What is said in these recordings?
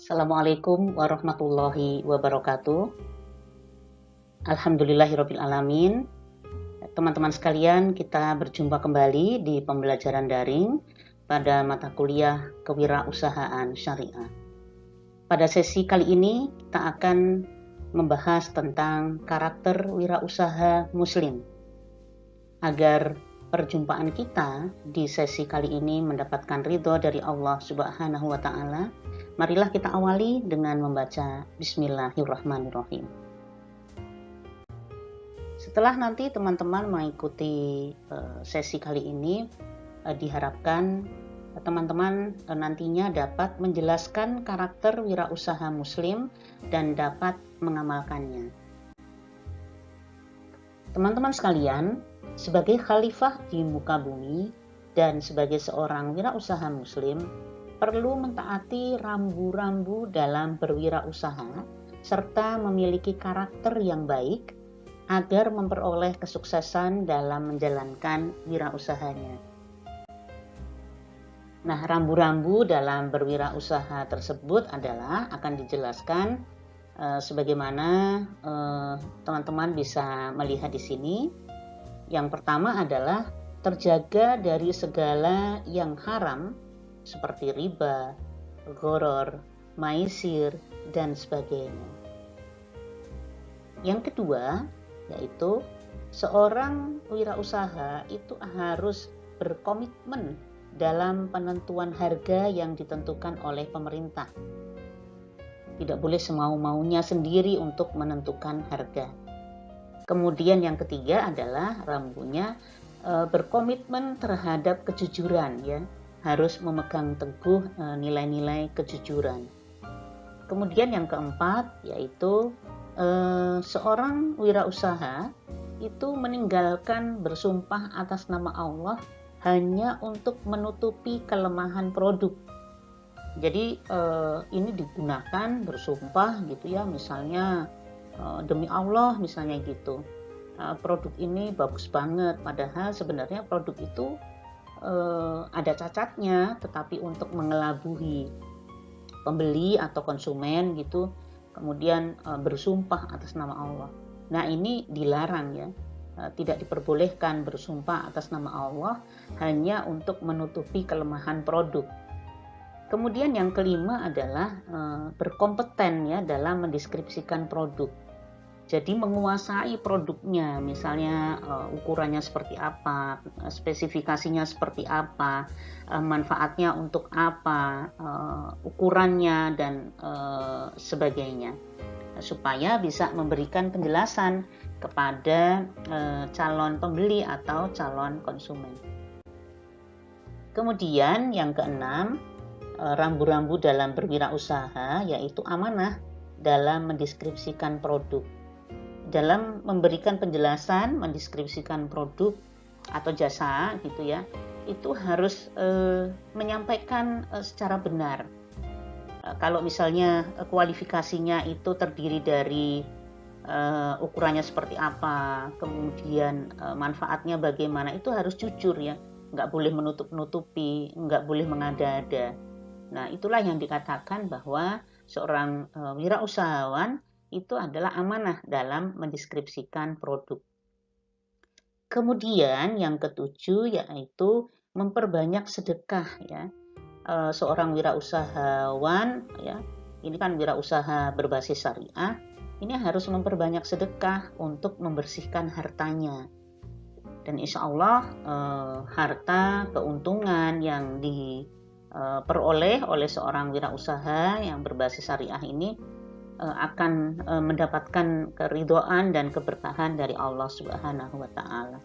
Assalamualaikum warahmatullahi wabarakatuh. Alhamdulillahirabbil alamin. Teman-teman sekalian, kita berjumpa kembali di pembelajaran daring pada mata kuliah Kewirausahaan Syariah. Pada sesi kali ini kita akan membahas tentang karakter wirausaha muslim. Agar perjumpaan kita di sesi kali ini mendapatkan ridho dari Allah Subhanahu wa Ta'ala, marilah kita awali dengan membaca Bismillahirrahmanirrahim. Setelah nanti teman-teman mengikuti sesi kali ini, diharapkan teman-teman nantinya dapat menjelaskan karakter wirausaha muslim dan dapat mengamalkannya. Teman-teman sekalian, sebagai khalifah di muka bumi dan sebagai seorang wirausaha muslim, perlu mentaati rambu-rambu dalam berwirausaha serta memiliki karakter yang baik agar memperoleh kesuksesan dalam menjalankan wirausahanya. Nah, rambu-rambu dalam berwirausaha tersebut adalah akan dijelaskan sebagaimana teman-teman bisa melihat di sini. Yang pertama adalah terjaga dari segala yang haram seperti riba, gharar, maisir, dan sebagainya. Yang kedua, yaitu seorang wirausaha itu harus berkomitmen dalam penentuan harga yang ditentukan oleh pemerintah. Tidak boleh semau-maunya sendiri untuk menentukan harga. Kemudian yang ketiga adalah rambunya berkomitmen terhadap kejujuran, ya, harus memegang teguh nilai-nilai kejujuran. Kemudian yang keempat yaitu seorang wirausaha itu meninggalkan bersumpah atas nama Allah hanya untuk menutupi kelemahan produk. Jadi ini digunakan bersumpah gitu ya, misalnya demi Allah misalnya gitu, produk ini bagus banget, padahal sebenarnya produk itu ada cacatnya, tetapi untuk mengelabuhi pembeli atau konsumen gitu, kemudian bersumpah atas nama Allah. Nah, ini dilarang ya, tidak diperbolehkan bersumpah atas nama Allah hanya untuk menutupi kelemahan produk. Kemudian yang kelima adalah berkompeten ya dalam mendeskripsikan produk. Jadi menguasai produknya, misalnya ukurannya seperti apa, spesifikasinya seperti apa, manfaatnya untuk apa, ukurannya dan sebagainya, supaya bisa memberikan penjelasan kepada calon pembeli atau calon konsumen. Kemudian yang keenam, rambu-rambu dalam berwirausaha yaitu amanah dalam mendeskripsikan produk. Dalam memberikan penjelasan, mendeskripsikan produk atau jasa gitu ya, itu harus menyampaikan secara benar. Kalau misalnya kualifikasinya itu terdiri dari ukurannya seperti apa, kemudian manfaatnya bagaimana, itu harus jujur ya, nggak boleh menutup-nutupi, nggak boleh mengada-ada. Nah, itulah yang dikatakan bahwa seorang wirausahawan itu adalah amanah dalam mendeskripsikan produk. Kemudian yang ketujuh yaitu memperbanyak sedekah ya. Seorang wirausahawan ya, ini kan wirausaha berbasis syariah, ini harus memperbanyak sedekah untuk membersihkan hartanya. Dan insya Allah harta keuntungan yang diperoleh oleh seorang wirausaha yang berbasis syariah ini akan mendapatkan keridhaan dan keberkahan dari Allah Subhanahu wa Ta'ala.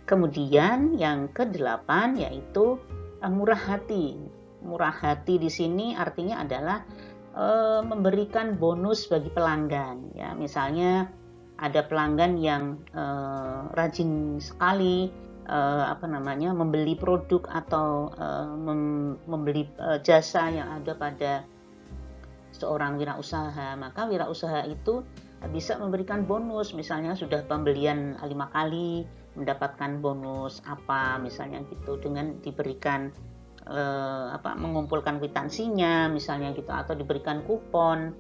Kemudian yang ke-8 yaitu murah hati. Murah hati di sini artinya adalah memberikan bonus bagi pelanggan ya. Misalnya ada pelanggan yang rajin sekali membeli produk atau membeli jasa yang ada pada seorang wirausaha, maka wirausaha itu bisa memberikan bonus, misalnya sudah pembelian 5 kali mendapatkan bonus apa misalnya gitu, dengan diberikan mengumpulkan kwitansinya misalnya gitu, atau diberikan kupon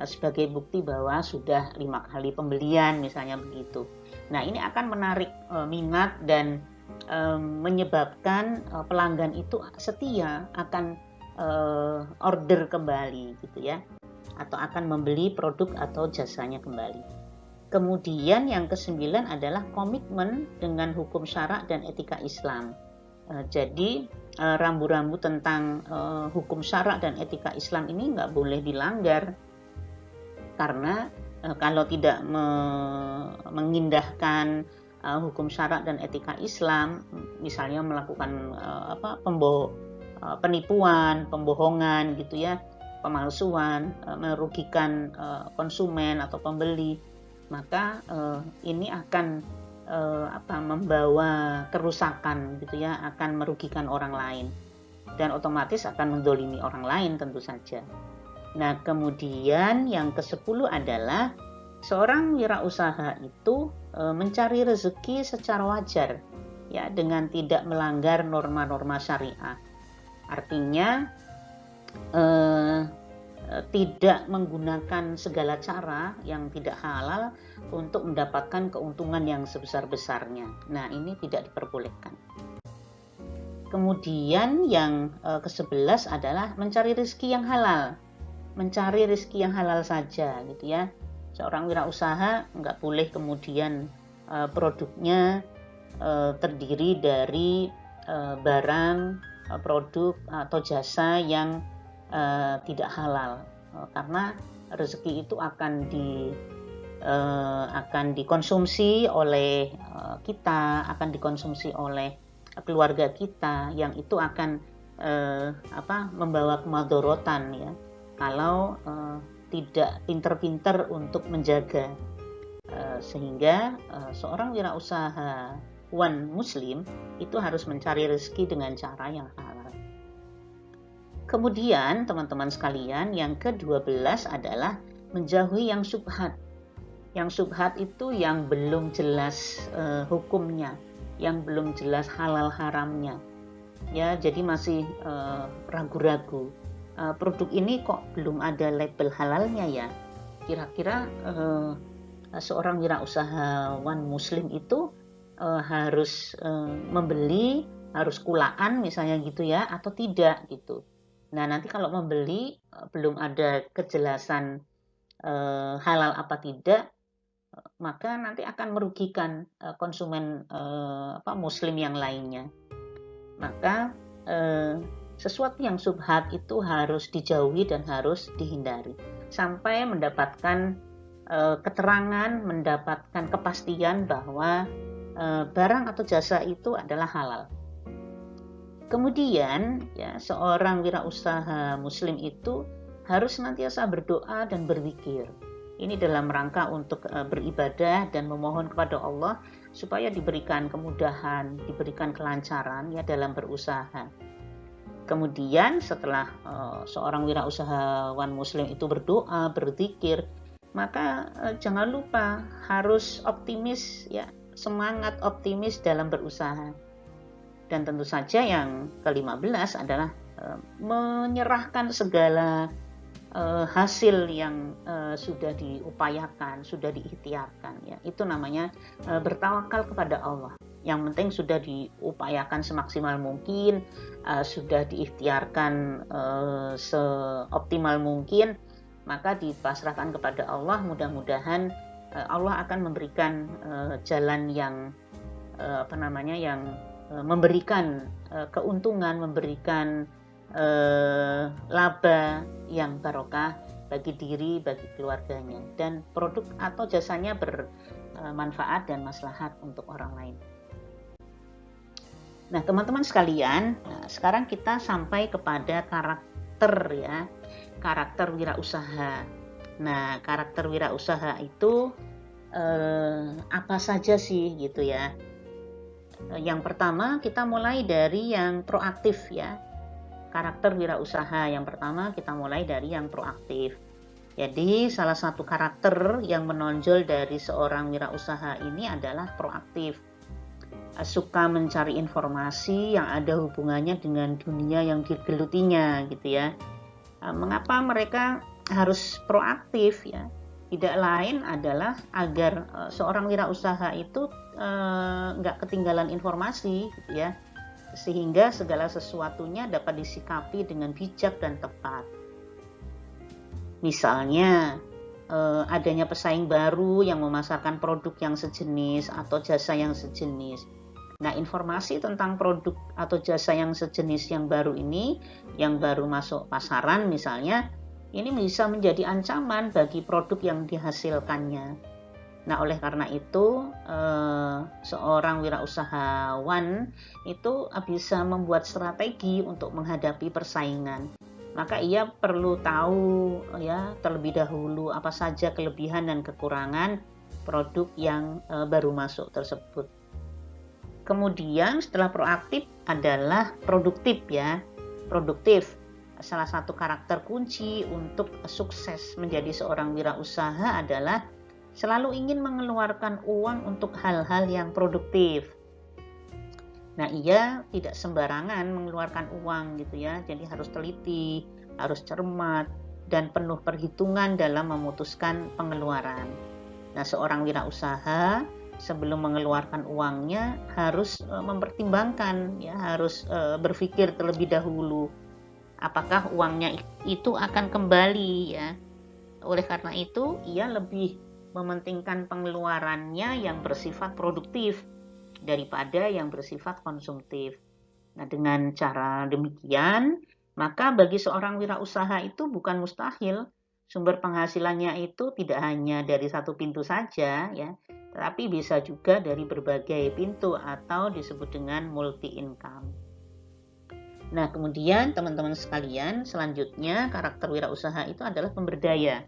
sebagai bukti bahwa sudah 5 kali pembelian misalnya begitu. Nah, ini akan menarik minat dan menyebabkan pelanggan itu setia akan order kembali gitu ya, atau akan membeli produk atau jasanya kembali. Kemudian yang ke-9 adalah komitmen dengan hukum syarak dan etika Islam. Jadi rambu-rambu tentang hukum syarak dan etika Islam ini nggak boleh dilanggar, karena kalau tidak mengindahkan hukum syarak dan etika Islam, misalnya melakukan penipuan, pembohongan gitu ya, pemalsuan, merugikan konsumen atau pembeli, maka ini akan membawa kerusakan gitu ya, akan merugikan orang lain dan otomatis akan mendolimi orang lain tentu saja. Nah, kemudian yang ke-10 adalah seorang wirausaha itu mencari rezeki secara wajar ya, dengan tidak melanggar norma-norma syariah. Artinya tidak menggunakan segala cara yang tidak halal untuk mendapatkan keuntungan yang sebesar-besarnya. Nah, ini tidak diperbolehkan. Kemudian yang ke-11 adalah mencari rezeki yang halal. Mencari rezeki yang halal saja gitu ya. Seorang wirausaha nggak boleh kemudian produknya terdiri dari barang, produk atau jasa yang tidak halal, karena rezeki itu akan dikonsumsi oleh kita, akan dikonsumsi oleh keluarga kita, yang itu akan membawa kemadorotan ya, kalau tidak pinter-pinter untuk menjaga, sehingga seorang wirausahawan muslim itu harus mencari rezeki dengan cara yang halal. Kemudian teman-teman sekalian, yang ke-12 adalah menjauhi yang syubhat. Yang syubhat itu yang belum jelas hukumnya, yang belum jelas halal haramnya ya, jadi masih ragu-ragu. Produk ini kok belum ada label halalnya ya, kira-kira seorang wirausahawan muslim itu harus membeli, harus kulaan misalnya gitu ya, atau tidak gitu. Nah, nanti kalau membeli belum ada kejelasan halal apa tidak, maka nanti akan merugikan konsumen muslim yang lainnya. Maka sesuatu yang syubhat itu harus dijauhi dan harus dihindari sampai mendapatkan keterangan, mendapatkan kepastian bahwa barang atau jasa itu adalah halal. Kemudian ya, seorang wirausaha muslim itu harus senantiasa berdoa dan berzikir. Ini dalam rangka untuk beribadah dan memohon kepada Allah supaya diberikan kemudahan, diberikan kelancaran ya dalam berusaha. Kemudian setelah seorang wirausahawan muslim itu berdoa, berzikir, maka jangan lupa harus optimis ya, semangat optimis dalam berusaha. Dan tentu saja yang ke-15 adalah menyerahkan segala hasil yang sudah diupayakan, sudah diikhtiarkan ya. Itu namanya bertawakal kepada Allah. Yang penting sudah diupayakan semaksimal mungkin, sudah diikhtiarkan seoptimal mungkin, maka dipasrahkan kepada Allah. Mudah-mudahan Allah akan memberikan jalan yang yang memberikan keuntungan, memberikan laba yang barokah bagi diri, bagi keluarganya, dan produk atau jasanya bermanfaat dan maslahat untuk orang lain. Nah, teman-teman sekalian, sekarang kita sampai kepada karakter ya, karakter wirausaha. Nah, karakter wirausaha itu apa saja sih gitu ya. Yang pertama kita mulai dari yang proaktif ya. Karakter wirausaha yang pertama kita mulai dari yang proaktif. Jadi salah satu karakter yang menonjol dari seorang wirausaha ini adalah proaktif. suka mencari informasi yang ada hubungannya dengan dunia yang digelutinya gitu ya. Mengapa mereka harus proaktif ya? Tidak lain adalah agar seorang wirausaha itu nggak ketinggalan informasi gitu ya, sehingga segala sesuatunya dapat disikapi dengan bijak dan tepat. Misalnya adanya pesaing baru yang memasarkan produk yang sejenis atau jasa yang sejenis. Nah, informasi tentang produk atau jasa yang sejenis yang baru ini, yang baru masuk pasaran misalnya, ini bisa menjadi ancaman bagi produk yang dihasilkannya. Nah, oleh karena itu, seorang wirausahawan itu bisa membuat strategi untuk menghadapi persaingan. Maka ia perlu tahu ya terlebih dahulu apa saja kelebihan dan kekurangan produk yang baru masuk tersebut. Kemudian setelah proaktif adalah produktif ya. Produktif. Salah satu karakter kunci untuk sukses menjadi seorang wirausaha adalah selalu ingin mengeluarkan uang untuk hal-hal yang produktif. Nah, ia tidak sembarangan mengeluarkan uang gitu ya. Jadi harus teliti, harus cermat, dan penuh perhitungan dalam memutuskan pengeluaran. Nah, seorang wirausaha sebelum mengeluarkan uangnya harus mempertimbangkan ya, harus berpikir terlebih dahulu apakah uangnya itu akan kembali ya. Oleh karena itu ia lebih mementingkan pengeluarannya yang bersifat produktif daripada yang bersifat konsumtif. Nah, dengan cara demikian maka bagi seorang wirausaha itu bukan mustahil sumber penghasilannya itu tidak hanya dari satu pintu saja ya, tetapi bisa juga dari berbagai pintu atau disebut dengan multi income. Nah, kemudian teman-teman sekalian, selanjutnya karakter wirausaha itu adalah pemberdaya.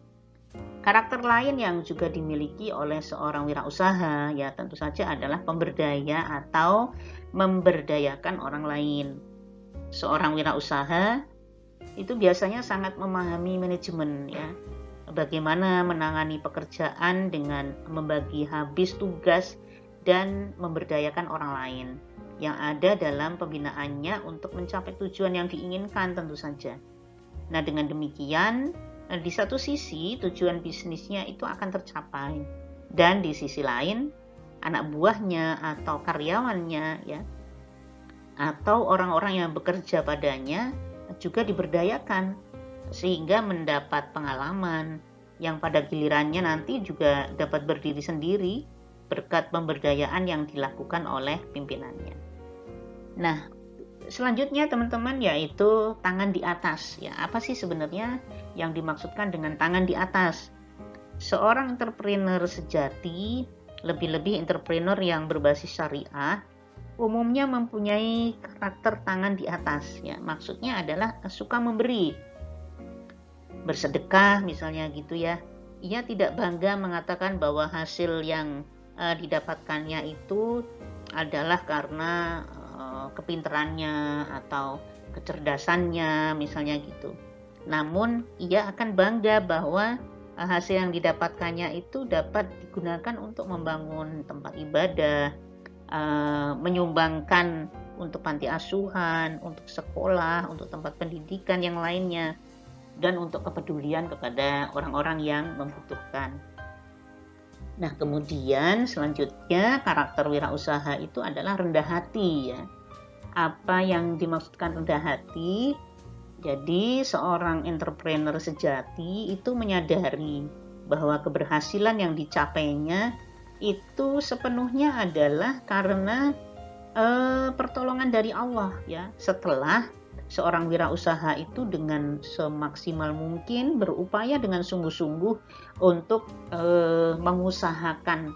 Karakter lain yang juga dimiliki oleh seorang wirausaha ya tentu saja adalah pemberdaya atau memberdayakan orang lain. Seorang wirausaha itu biasanya sangat memahami manajemen ya. Bagaimana menangani pekerjaan dengan membagi habis tugas dan memberdayakan orang lain yang ada dalam pembinaannya untuk mencapai tujuan yang diinginkan tentu saja. Nah, dengan demikian di satu sisi tujuan bisnisnya itu akan tercapai dan di sisi lain anak buahnya atau karyawannya ya atau orang-orang yang bekerja padanya juga diberdayakan sehingga mendapat pengalaman yang pada gilirannya nanti juga dapat berdiri sendiri berkat pemberdayaan yang dilakukan oleh pimpinannya. Nah, selanjutnya teman-teman yaitu tangan di atas. Ya, apa sih sebenarnya yang dimaksudkan dengan tangan di atas? Seorang entrepreneur sejati, lebih-lebih entrepreneur yang berbasis syariah, umumnya mempunyai karakter tangan di atas. Ya, maksudnya adalah suka memberi. Bersedekah misalnya gitu ya. Ia tidak bangga mengatakan bahwa hasil yang didapatkannya itu adalah karena kepintarannya atau kecerdasannya misalnya gitu. Namun ia akan bangga bahwa hasil yang didapatkannya itu dapat digunakan untuk membangun tempat ibadah, menyumbangkan untuk panti asuhan, untuk sekolah, untuk tempat pendidikan yang lainnya, dan untuk kepedulian kepada orang-orang yang membutuhkan. Nah, kemudian selanjutnya karakter wirausaha itu adalah rendah hati ya. Apa yang dimaksudkan rendah hati? Jadi seorang entrepreneur sejati itu menyadari bahwa keberhasilan yang dicapainya itu sepenuhnya adalah karena pertolongan dari Allah ya. Setelah seorang wirausaha itu dengan semaksimal mungkin berupaya dengan sungguh-sungguh untuk mengusahakan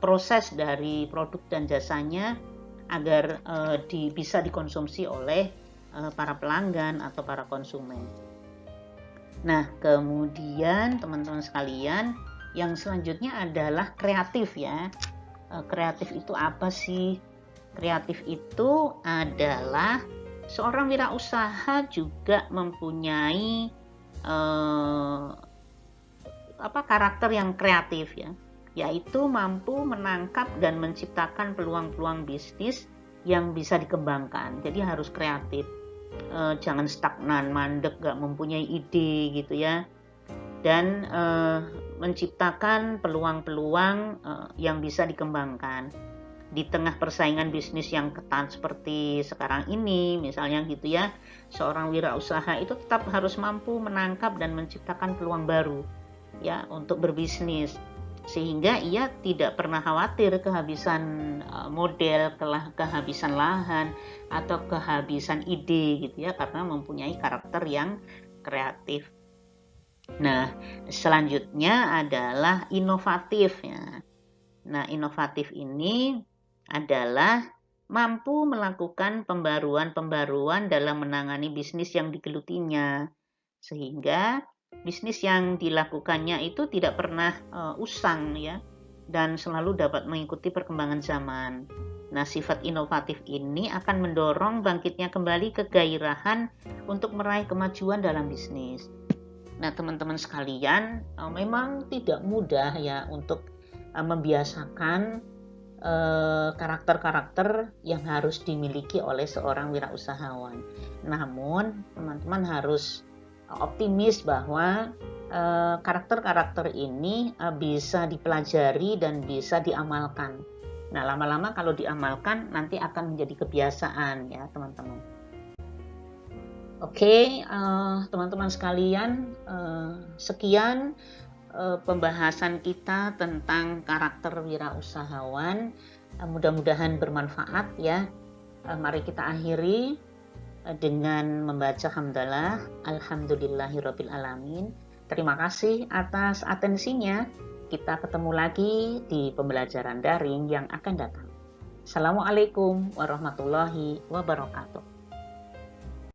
proses dari produk dan jasanya agar bisa dikonsumsi oleh para pelanggan atau para konsumen. Nah, kemudian teman-teman sekalian, yang selanjutnya adalah kreatif ya. Kreatif itu apa sih? Kreatif itu adalah seorang wirausaha juga mempunyai karakter yang kreatif ya. yaitu mampu menangkap dan menciptakan peluang-peluang bisnis yang bisa dikembangkan. Jadi harus kreatif, jangan stagnan, mandek, gak mempunyai ide gitu ya. Dan menciptakan peluang-peluang yang bisa dikembangkan. Di tengah persaingan bisnis yang ketat seperti sekarang ini, misalnya gitu ya, seorang wirausaha itu tetap harus mampu menangkap dan menciptakan peluang baru ya untuk berbisnis, sehingga ia tidak pernah khawatir kehabisan model, kehabisan lahan, atau kehabisan ide gitu ya, karena mempunyai karakter yang kreatif. Nah, selanjutnya adalah inovatif ya. Nah, inovatif ini adalah mampu melakukan pembaruan-pembaruan dalam menangani bisnis yang digelutinya, sehingga bisnis yang dilakukannya itu tidak pernah usang ya, dan selalu dapat mengikuti perkembangan zaman. Nah, sifat inovatif ini akan mendorong bangkitnya kembali kegairahan untuk meraih kemajuan dalam bisnis. Nah, teman-teman sekalian, memang tidak mudah ya untuk membiasakan karakter-karakter yang harus dimiliki oleh seorang wirausahawan. Namun, teman-teman harus optimis bahwa karakter-karakter ini bisa dipelajari dan bisa diamalkan. Nah, lama-lama kalau diamalkan nanti akan menjadi kebiasaan ya, teman-teman. Oke, teman-teman sekalian, sekian pembahasan kita tentang karakter wirausahawan. Mudah-mudahan bermanfaat ya. Mari kita akhiri dengan membaca hamdalah, alhamdulillahirabbil alamin. Terima kasih atas atensinya. Kita ketemu lagi di pembelajaran daring yang akan datang. Assalamualaikum warahmatullahi wabarakatuh.